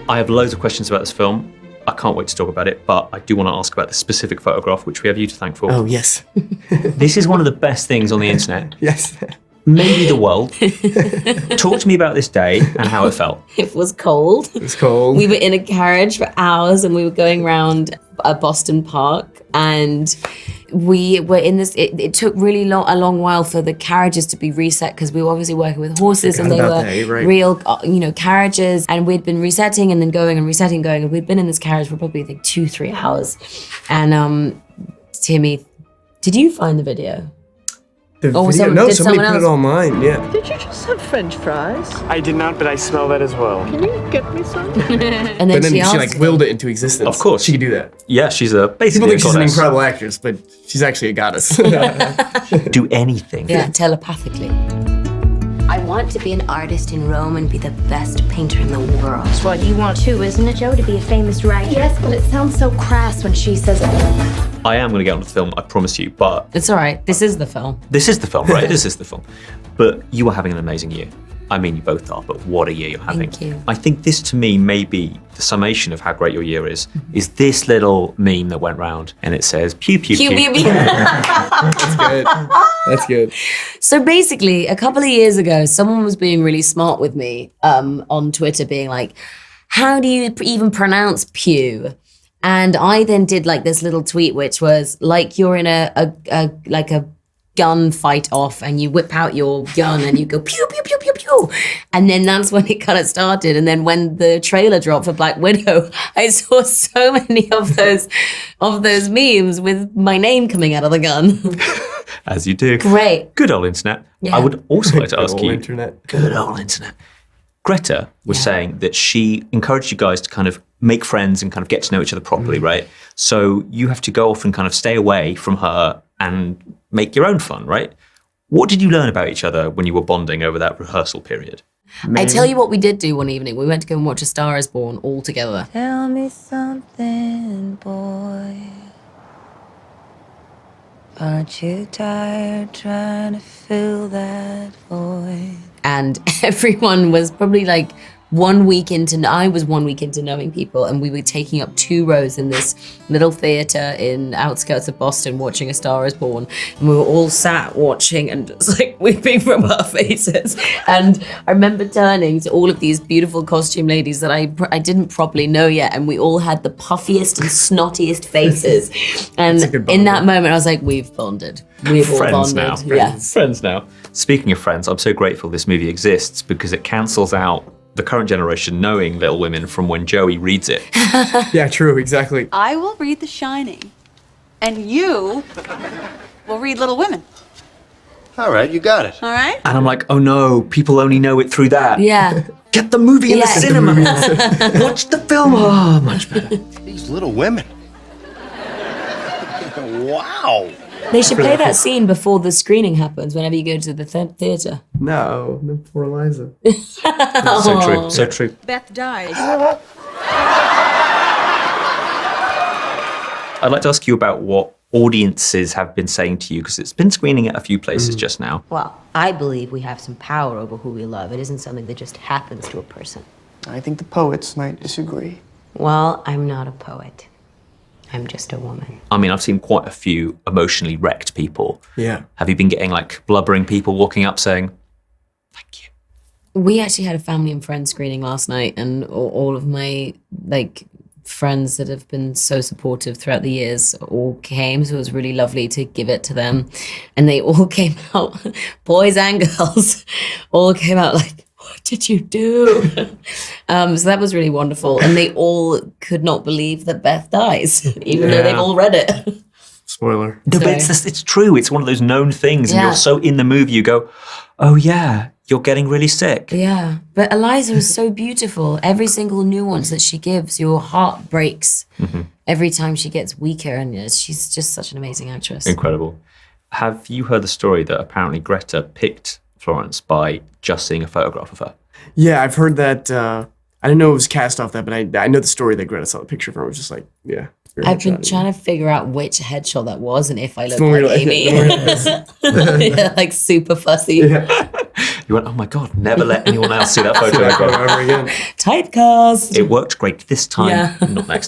I have loads of questions about this film. I can't wait to talk about it, but I do want to ask about the specific photograph, which we have you to thank for. Oh, yes. This is one of the best things on the internet. Yes. Maybe the world. Talk to me about this day and how it felt. It was cold. It was cold. We were in a carriage for hours and we were going around a Boston park, and we were in this, it took really a long while for the carriages to be reset because we were obviously working with horses and they were real, carriages, and we'd been resetting and then going and resetting, going, and we'd been in this carriage for probably 2-3 hours. And Timmy, did you find the video? Somebody put it online, yeah. Did you just have French fries? I did not, but I smell that as well. Can you get me some? And then she willed it into existence. Of course. She could do that. Yeah, she's basically People think a she's an goddess. incredible actress, but she's actually a goddess. Do anything. Yeah, telepathically. I want to be an artist in Rome and be the best painter in the world. That's what you want too, isn't it, Joe, to be a famous writer? Yes, but it sounds so crass when she says it. I am going to get on the film, I promise you, but... It's all right. This is the film. This is the film, right? This is the film. But you are having an amazing year. I mean, you both are, but what a year you're having. Thank you. I think this, to me, may be the summation of how great your year is this little meme that went round, and it says, pew, pew, pew. Pew, pew, pew. That's good. That's good. So basically, a couple of years ago, someone was being really smart with me on Twitter, being like, how do you even pronounce pew? And I then did like this little tweet, which was like you're in a gun fight off and you whip out your gun and you go pew, pew, pew, pew, pew. And then that's when it kind of started. And then when the trailer dropped for Black Widow, I saw so many of those memes with my name coming out of the gun. As you do. Great. Good old internet. Yeah. I would also like to ask Good old you. internet. Good old internet. Greta was saying that she encouraged you guys to kind of make friends and kind of get to know each other properly, right? So you have to go off and kind of stay away from her and make your own fun, right? What did you learn about each other when you were bonding over that rehearsal period? I tell you what we did do one evening. We went to go and watch A Star Is Born all together. Tell me something, boy. Aren't you tired trying to fill that void? And everyone was probably like I was 1 week into knowing people, and we were taking up 2 rows in this little theater in outskirts of Boston watching A Star Is Born, and we were all sat watching and just like weeping from our faces. And I remember turning to all of these beautiful costume ladies that I didn't properly know yet, and we all had the puffiest and snottiest faces. And in that moment I was like, we've bonded. We've all bonded. Now. Yes. Friends now. Speaking of friends, I'm so grateful this movie exists because it cancels out the current generation knowing Little Women from when Joey reads it. Yeah, true, exactly. I will read The Shining, and you will read Little Women. All right, you got it. All right? And I'm like, oh no, people only know it through that. Yeah. Get the movie in the cinema. Watch the film. Oh, much better. These Little Women. Wow. They should play that scene before the screening happens whenever you go to the theater. No, poor Eliza. So true, so true. Beth dies. I'd like to ask you about what audiences have been saying to you, because it's been screening at a few places just now. Well, I believe we have some power over who we love. It isn't something that just happens to a person. I think the poets might disagree. Well, I'm not a poet. I'm just a woman. I mean, I've seen quite a few emotionally wrecked people. Yeah. Have you been getting like blubbering people walking up saying, thank you? We actually had a family and friends screening last night, and all of my friends that have been so supportive throughout the years all came, so it was really lovely to give it to them. And they all came out, boys and girls, all came out like, what did you do? So that was really wonderful. And they all could not believe that Beth dies, even though they've all read it. Spoiler. No, but it's true. It's one of those known things. And Yeah. you're so in the movie, you go, oh yeah, you're getting really sick. Yeah, but Eliza is so beautiful. Every single nuance that she gives, your heart breaks every time she gets weaker. And she's just such an amazing actress. Incredible. Have you heard the story that apparently Greta picked Florence by just seeing a photograph of her? Yeah, I've heard that. I didn't know it was cast off that, but I know the story that Greta saw the picture from. It was just like, yeah. I've been trying to figure out which headshot that was and if I look The one like where Amy. Yeah, like super fussy. Yeah. You went, oh my God, never let anyone else see that photo again. Over again. Typecast. It worked great this time, Yeah. not next.